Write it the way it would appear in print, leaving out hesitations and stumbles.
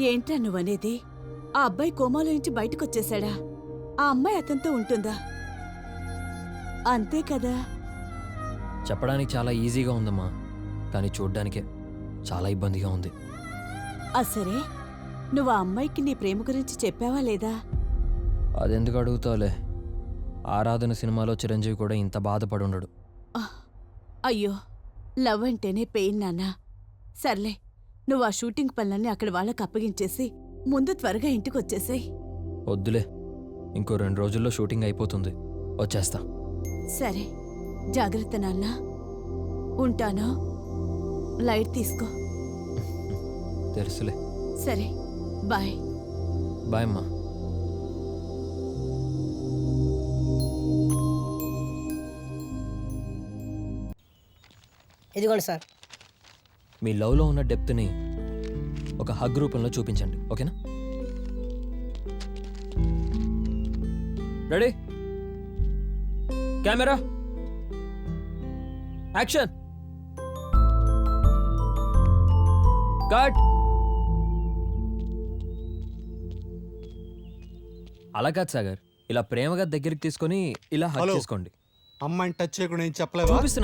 ఏంట్రా నువ్వనేది? ఆ అబ్బాయి కోమాలో నుంచి బయటకొచ్చేశాడా? ఆ అమ్మాయి అతనితో ఉంటుందా? అంతే కదా? చెప్పడానికి చాలా ఈజీగా ఉందమ్మా, కానీ చూడ్డానికే చాలా ఇబ్బందిగా ఉంది. సరే, నువ్వు ఆ అమ్మాయికి నీ ప్రేమ గురించి చెప్పావా లేదా? అదెందుకు అడుగుతావులే, ఆరాధన సినిమాలో చిరంజీవి కూడా ఇంత బాధపడుండడు. అయ్యో, లవ్ అంటేనే పెయిన్ నాన్నా. సర్లే, నువ్వు ఆ షూటింగ్ పనులన్నీ అక్కడ వాళ్ళకి అప్పగించేసి ముందు త్వరగా ఇంటికొచ్చేసేయ్. వద్దులే, ఇంకో 2 రోజుల్లో షూటింగ్ అయిపోతుంది, వచ్చేస్తా. సరే, జాగ్రత్త నాన్నా. ఉంటాను. లైట్ తీసుకో. తెలుసులే. సరే, బాయ్. బాయ్ అమ్మా. ఇదిగోండి సార్. మీ లవ్లో ఉన్న డెప్త్ని ఒక హగ్ రూపంలో చూపించండి, ఓకేనా? Ready, camera, action, cut. అలా కాదు సాగర్, ఇలా ప్రేమగా దగ్గరికి తీసుకొని ఇలా హగ్ హలో. చేసుకోండి. అమ్మాయిని టచ్ చేయకుండా ఏం చెప్పలేవా? చూపిస్తున్నాను